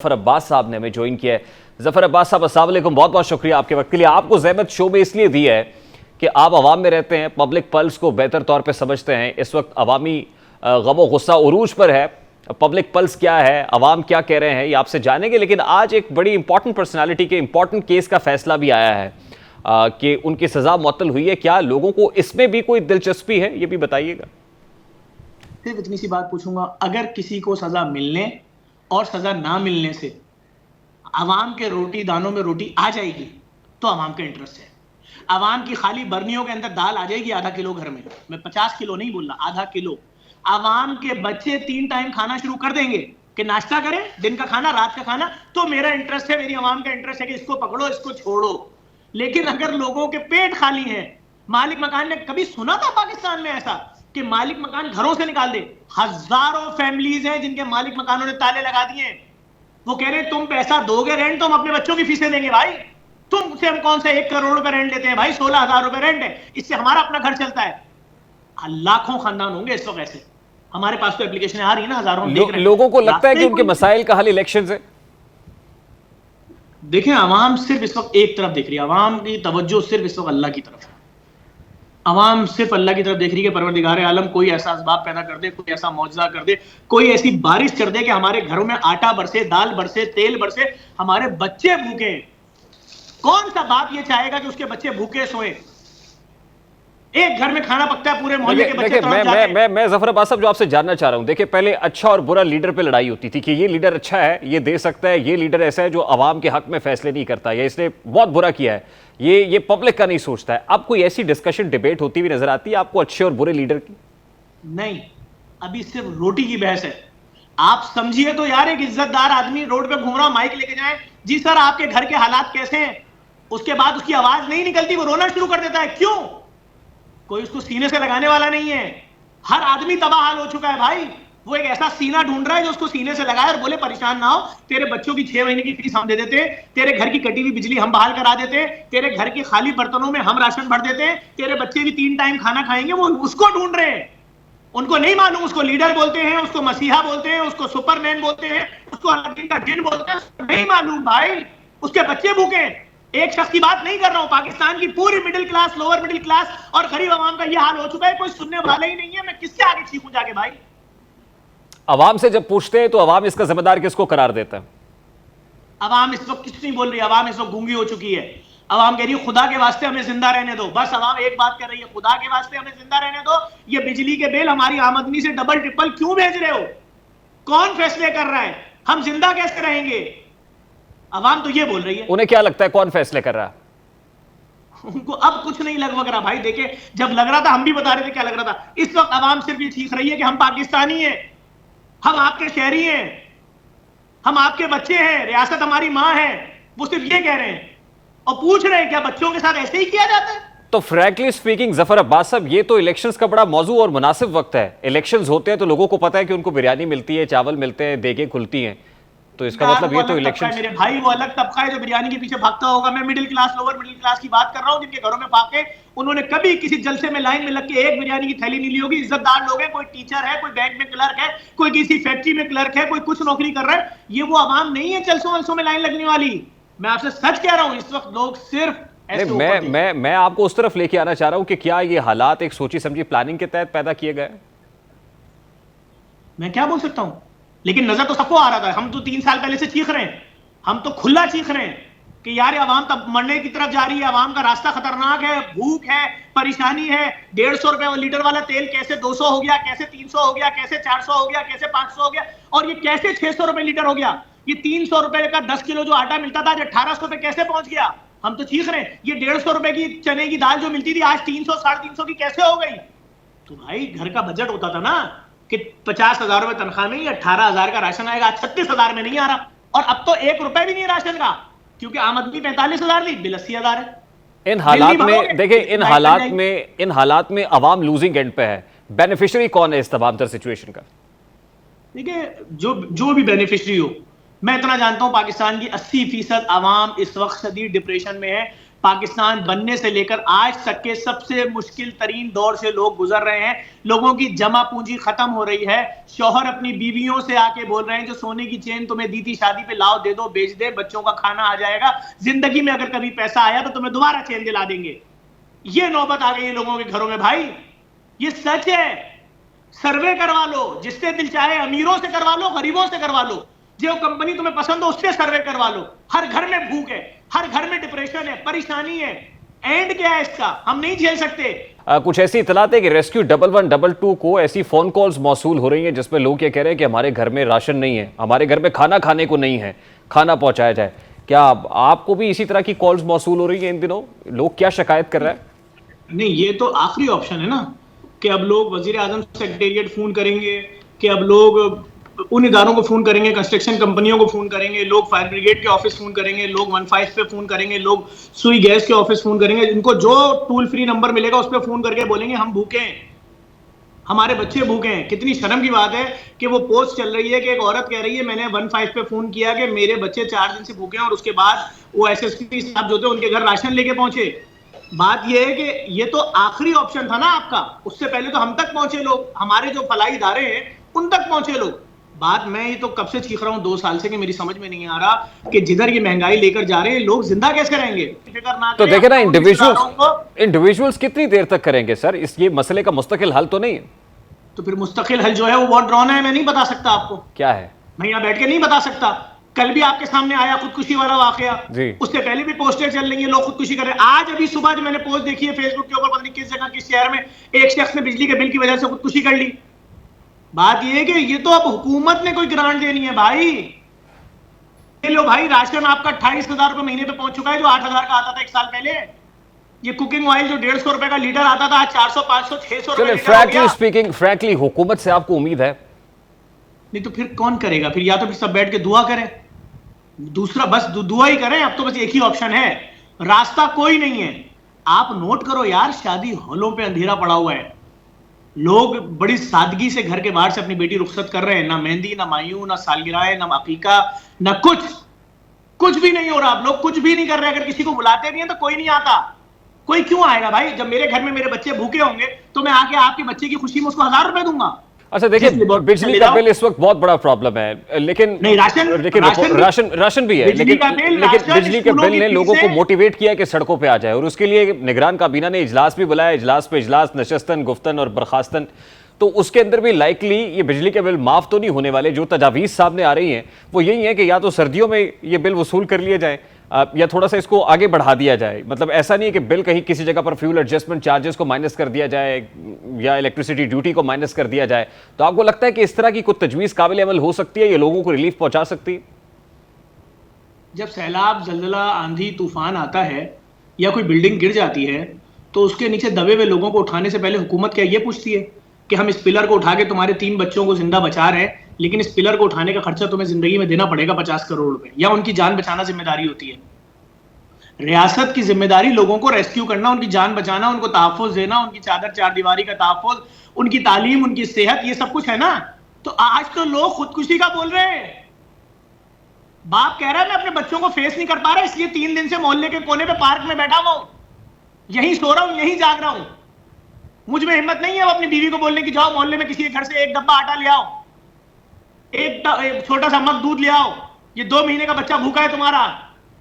जफर अब्बास साहब ने हमें ज्वाइन किया है। जफर अब्बास साहब, अस्सलाम वालेकुम, बहुत बहुत शुक्रिया आपके वक्त के लिए। आपको ज़हमत शो में इसलिए दी है कि आप आवाम में रहते हैं, पब्लिक पल्स को बेहतर तौर पे समझते हैं। इस वक्त अवामी गम गुस्सा उरूज पर है। पब्लिक पल्स क्या है, अवाम क्या कह रहे हैं, ये आपसे जानेंगे। लेकिन आज एक बड़ी इंपॉर्टेंट पर्सनालिटी के इंपॉर्टेंट केस का फैसला भी आया है कि उनकी सज़ा मुअत्तल हुई है। क्या लोगों को इसमें भी कोई दिलचस्पी है, ये भी बताइएगा। सिर्फ इतनी सी बात पूछूंगा, अगर किसी को सजा मिलने और सजा ना मिलने से आवाम के रोटी दानों में रोटी आ जाएगी तो आवाम का इंटरेस्ट है। आवाम की खाली बर्नियों के अंदर दाल आ जाएगी आधा किलो घर में, मैं 50 किलो नहीं बोल रहा, आधा किलो। आवाम के बच्चे 3 टाइम खाना शुरू कर देंगे कि नाश्ता करें, दिन का खाना, रात का खाना। तो मेरा इंटरेस्ट है, मेरी आवाम का इंटरेस्ट है कि इसको पकड़ो, इसको छोड़ो। लेकिन अगर लोगों के पेट खाली हैं, मालिक मकान ने कभी सुना था पाकिस्तान में ऐसा कि मालिक मकान घरों से निकाल दे? हजारों फैमिलीज हैं जिनके मालिक मकानों ने ताले लगा दिए। वो कह रहे तुम पैसा दोगे रेंट तो हम अपने बच्चों की फीसें देंगे। भाई तुमसे हम कौन सा 1 करोड़ रुपए रेंट लेते हैं? भाई 16,000 रुपए रेंट है, इससे हमारा अपना घर चलता है। लाखों खानदान होंगे इस वक्त ऐसे। हमारे पास तो एप्लीकेशन आ रही है ना, हजारों देख रहे हैं। लोगों को लगता है कि उनके मसाइल का हल इलेक्शन है। देखें, आवाम सिर्फ इस वक्त एक तरफ देख रही है। आवाम की तवज्जो सिर्फ इस वक्त अल्लाह की तरफ है। अवाम सिर्फ अल्लाह की तरफ देख रही है कि परवरदिगार आलम कोई ऐसा असबाब पैदा कर दे, कोई ऐसा मौजज़ा कर दे, कोई ऐसी बारिश कर दे कि हमारे घरों में आटा बरसे, दाल बरसे, तेल बरसे, हमारे बच्चे भूखे। कौन सा बाप ये चाहेगा कि उसके बच्चे भूखे सोए? एक घर में खाना पकता है, पूरे मोहल्ले के बच्चे तड़प जाते हैं। मैं जफर अब्बास साहब जो आपसे जानना चाह रहा हूं, देखिए पहले अच्छा और बुरा लीडर पे लड़ाई होती थी कि ये लीडर अच्छा है, ये दे सकता है, ये लीडर ऐसा है जो आवाम के हक में फैसले नहीं करता, या इसने बहुत बुरा किया है, ये पब्लिक का नहीं सोचता है। अब कोई ऐसी डिस्कशन, डिबेट होती हुई नजर आती है आपको अच्छे और बुरे लीडर की? नहीं, अभी सिर्फ रोटी की बहस है। आप समझिए तो यार, एक इज्जतदार आदमी रोड पे घूम रहा, माइक लेके जाए, जी सर आपके घर के हालात कैसे हैं, उसके बाद उसकी आवाज नहीं निकलती, वो रोना शुरू कर देता है। क्यों? कोई उसको सीने से लगाने वाला नहीं है। हर आदमी तबाह हाल हो चुका है भाई। वो एक ऐसा सीना ढूंढ रहा है जो उसको सीने से लगाए और बोले परेशान ना हो, तेरे बच्चों की 6 महीने की फीस हम दे देते, तेरे घर की कटी हुई बिजली हम बहाल करा देते, तेरे घर के खाली बर्तनों में हम राशन भर देते, तेरे बच्चे भी 3 टाइम खाना खाएंगे। वो उसको ढूंढ रहे हैं। उनको नहीं मालूम उसको लीडर बोलते हैं, उसको मसीहा बोलते हैं, उसको सुपरमैन बोलते हैं, उसको अलादीन का जिन बोलते हैं। नहीं मालूम भाई, उसके बच्चे भूखे। एक शख्स की बात नहीं कर रहा हूं, पाकिस्तान की पूरी middle class, lower middle class और गरीब आवाम का यह हाल हो चुका है। कोई सुनने वाला ही नहीं है। मैं किससे आगे चीखूं जाके भाई? अवाम से जब पूछते हैं तो अवाम इसका जिम्मेदार किसको करार देता है? अवाम इस वक्त कुछ नहीं बोल रही। अवाम इस वक्त गूंगी हो चुकी है। अवाम कह रही है खुदा के वास्ते हमें जिंदा रहने दो। बस अवाम एक बात कर रही है, खुदा के वास्ते हमें जिंदा रहने दो। ये बिजली के बिल हमारी आमदनी से डबल ट्रिपल क्यों भेज रहे हो? कौन फैसले कर रहा है? हम जिंदा कैसे रहेंगे? अवाम तो ये बोल रही है। उन्हें क्या लगता है कौन फैसले कर रहा है? उनको अब कुछ नहीं लग रहा भाई। देखे, जब लग रहा था हम भी बता रहे थे क्या लग रहा था। इस वक्त अवाम सिर्फ ये चीख रही है कि हम पाकिस्तानी हैं, हम आपके शहरी हैं, हम आपके बच्चे हैं, रियासत हमारी मां है। वो सिर्फ ये कह रहे हैं और पूछ रहे हैं क्या बच्चों के साथ ऐसे ही किया जाता है? तो फ्रैंकली स्पीकिंग जफर अब्बास साहब, ये तो इलेक्शंस का बड़ा मौजू और मुनासिब वक्त है। इलेक्शंस होते हैं तो लोगों को पता है कि उनको बिरयानी मिलती है, चावल मिलते हैं, देखें खुलती हैं, तो इसका मतलब ये तो इलेक्शन। मेरे भाई वो अलग तबका है जो बिरयानी के पीछे भागता होगा। मैं middle class, lower middle class की बात कर रहा हूं, जिनके घरों में फाके, उन्होंने कभी किसी जलसे में लाइन में लग के एक बिरयानी की थैली नहीं ली होगी। इज्जतदार लोग हैं, कोई टीचर है, कोई बैंक में क्लर्क है, कोई किसी फैक्ट्री में क्लर्क है, कोई कुछ नौकरी कर रहा है। ये वो आवाम नहीं है जलसों वलसों में लाइन लगने वाली। मैं आपसे सच कह रहा हूं, इस वक्त लोग सिर्फ मैं आपको उस तरफ लेके आना चाह रहा हूं कि क्या ये हालात एक सोची समझी प्लानिंग के तहत पैदा किए गए? मैं क्या बोल सकता हूं, लेकिन नजर तो सबको आ रहा था। हम तो 3 साल पहले से चीख रहे हैं, हम तो खुला चीख रहे हैं कि यार आवाम तब मरने की तरफ जा रही है, आवाम का रास्ता खतरनाक है, भूख है, परेशानी है। 150 रुपए लीटर वाला तेल कैसे 200 हो गया, कैसे 300 हो गया, कैसे 400 हो गया, कैसे 500 हो गया, और ये कैसे 600 रुपए लीटर हो गया। ये 300 रुपए का 10 किलो जो आटा मिलता था आज 1800 रुपए कैसे पहुंच गया? हम तो चीख रहे हैं। ये 150 रुपए की चने की दाल जो मिलती थी आज 300 350 की कैसे हो गई? तो भाई घर का बजट होता था ना कि 50,000 रुपए तनख्वाह में ही 18,000 का राशन आएगा, 36,000 में नहीं आ रहा। और अब तो 1 रुपए भी नहीं राशन का, क्योंकि आमदनी 45,000 थी, बिल 80,000 है। इन हालात में देखिए, इन हालात में अवाम लूजिंग एंड पे है। बेनिफिशियरी कौन है इस तमाम तर सिचुएशन का? देखिए, जो भी बेनिफिशियरी हो, मैं इतना जानता हूं पाकिस्तान की 80% आवाम इस वक्त शदीद डिप्रेशन में है। पाकिस्तान बनने से लेकर आज तक के सबसे मुश्किल तरीन दौर से लोग गुजर रहे हैं। लोगों की जमा पूंजी खत्म हो रही है। शौहर अपनी बीवियों से आके बोल रहे हैं जो सोने की चेन तुम्हें दी थी शादी पे, लाओ दे दो, बेच दे, बच्चों का खाना आ जाएगा, जिंदगी में अगर कभी पैसा आया तो तुम्हें दोबारा चेन दिला देंगे। ये नौबत आ गई है लोगों के घरों में भाई, ये सच है। सर्वे करवा लो, जिससे दिल चाहे अमीरों से करवा लो, गरीबों से करवा लो, जो कंपनी तुम्हें पसंद हो उससे सर्वे करवा लो। हर घर में भूख है, हर घर में डिप्रेशन है, परेशानी है। एंड क्या है इसका? हम नहीं झेल सकते। कुछ ऐसी इतलात है कि रेस्क्यू 1112 को ऐसी फोन कॉल्स मौसूल हो रही हैं जिसमें लोग ये कह रहे हैं कि हमारे घर में राशन नहीं है, हमारे घर में खाना खाने को नहीं है, खाना पहुंचाया जाए। क्या आपको भी इसी तरह की कॉल्स मौसूल हो रही हैं इन दिनों? लोग क्या शिकायत कर रहे हैं? नहीं, ये तो आखिरी ऑप्शन है ना कि अब लोग वजीर आजम सेक्रेटेरिएट फोन करेंगे, कि अब लोग उन इदारों को फोन करेंगे, कंस्ट्रक्शन कंपनियों को फोन करेंगे, लोग फायर ब्रिगेड के ऑफिस फोन करेंगे, लोग 15 पे फोन करेंगे, लोग सुई गैस के ऑफिस फोन करेंगे। इनको जो टोल फ्री नंबर मिलेगा उस पर फोन करके बोलेंगे हम भूखे हैं, हमारे बच्चे भूखे हैं। कितनी शर्म की बात है कि वो पोस्ट चल रही है कि एक औरत कह रही है मैंने 15 पे फोन किया कि मेरे बच्चे 4 दिन से भूखे हैं, और उसके बाद वो एसएसपी साहब जो थे उनके घर राशन लेके पहुंचे। बात यह है कि ये तो आखिरी ऑप्शन था ना आपका, उससे पहले तो हम तक पहुंचे लोग, हमारे जो फलाई इदारे हैं उन तक पहुंचे लोग। बात मैं ये तो कब से चीख रहा हूं 2 साल से कि मेरी समझ में नहीं आ रहा कि जिधर ये महंगाई लेकर जा रहे हैं लोग जिंदा कैसे रहेंगे। फिक्र ना तो देखे ना, इंडिविजुअल्स इंडिविजुअल्स कितनी देर तक करेंगे सर? ये मसले का मुस्तकिल हल तो नहीं है? तो फिर मुस्तकिल हल जो है वो बहुत ड्रॉन है, मैं नहीं बता सकता आपको। क्या है? मैं यहाँ बैठ के नहीं बता सकता। कल भी आपके सामने आया खुदकुशी वाला वाकया, उससे पहले भी पोस्टर चल रही है, लोग खुदकुशी कर रहे हैं। आज अभी सुबह जो मैंने पोस्ट देखी है फेसबुक के ऊपर, पता नहीं किस जगह किस शहर में एक शख्स ने बिजली के बिल की वजह से खुदकुशी कर ली। बात यह है कि ये तो अब हुकूमत ने कोई ग्रांट देनी है भाई। ये लो भाई, राशन आपका 28,000 रुपए महीने पे पहुंच चुका है जो 8,000 का आता था 1 साल पहले। ये कुकिंग ऑयल जो 150 रुपए का लीटर आता था आज 400, 500, 600 रुपए। फ्रैंकली स्पीकिंग, फ्रैंकली हुकूमत से आपको उम्मीद है? नहीं तो फिर कौन करेगा? फिर या तो फिर सब बैठ के दुआ करें, दूसरा बस दुआ ही करें। अब तो बस एक ही ऑप्शन है, रास्ता कोई नहीं है। आप नोट करो यार, शादी हॉलों पे अंधेरा पड़ा हुआ है, लोग बड़ी सादगी से घर के बाहर से अपनी बेटी रुखसत कर रहे हैं, ना मेहंदी, ना मायूं, ना सालगिरह, ना अकीका, ना कुछ भी नहीं हो रहा। आप लोग कुछ भी नहीं कर रहे। अगर किसी को बुलाते नहीं है तो कोई नहीं आता। कोई क्यों आएगा भाई? जब मेरे घर में मेरे बच्चे भूखे होंगे तो मैं आके आपके बच्चे की खुशी में उसको 1000 रुपए दूंगा। अच्छा देखिए, बिजली का बिल इस वक्त बहुत बड़ा प्रॉब्लम है, लेकिन नहीं, राशन भी है, लेकिन बिजली के बिल ने लोगों को मोटिवेट किया कि सड़कों पे आ जाए, और उसके लिए निगरान काबीना ने इजलास भी बुलाया। इजलास पे इजलास, नशस्तन, गुफ्तन और बर्खास्तन। तो उसके अंदर भी लाइकली ये बिजली के बिल माफ तो नहीं होने वाले। जो तजावीज़ सामने आ रही हैं वो यही है कि या तो सर्दियों में ये बिल वसूल कर लिए जाए या थोड़ा सा इसको आगे बढ़ा दिया जाए। मतलब ऐसा नहीं है कि बिल कहीं किसी जगह पर फ्यूल एडजस्टमेंट चार्जेस को माइनस कर दिया जाए या इलेक्ट्रिसिटी ड्यूटी को माइनस कर दिया जाए। तो आपको लगता है कि इस तरह की कुछ तजवीज़ काबिल अमल हो सकती है, ये लोगों को रिलीफ पहुंचा सकती है? जब सैलाब, जलजला, आंधी, तूफान आता है या कोई बिल्डिंग गिर जाती है तो उसके नीचे दबे हुए लोगों को उठाने से पहले हुकूमत क्या ये पूछती है कि हम इस पिलर को उठा के तुम्हारे 3 बच्चों को जिंदा बचा रहे हैं, लेकिन इस पिलर को उठाने का खर्चा तुम्हें जिंदगी में देना पड़ेगा 50 करोड़ रुपए, या उनकी जान बचाना जिम्मेदारी होती है? रियासत की जिम्मेदारी लोगों को रेस्क्यू करना, उनकी जान बचाना, उनको तहफ़्फ़ुज़ देना, उनकी चादर चारदीवारी का तहफ़्फ़ुज़, उनकी तालीम, उनकी सेहत, ये सब कुछ है ना। तो आज तो लोग खुदकुशी का बोल रहे हैं। बाप कह रहा है मैं अपने बच्चों को फेस नहीं कर पा रहा, इसलिए 3 दिन से मोहल्ले के कोने पे पार्क में बैठा हुआ हूं, यहीं सो रहा हूं, यहीं जाग रहा हूं। मुझ में हिम्मत नहीं है अपनी बीवी को बोलने की जाओ मोहल्ले में किसी के घर से 1 डब्बा आटा ले आओ, एक छोटा सा मग दूध ले आओ, ये 2 महीने का बच्चा भूखा है तुम्हारा।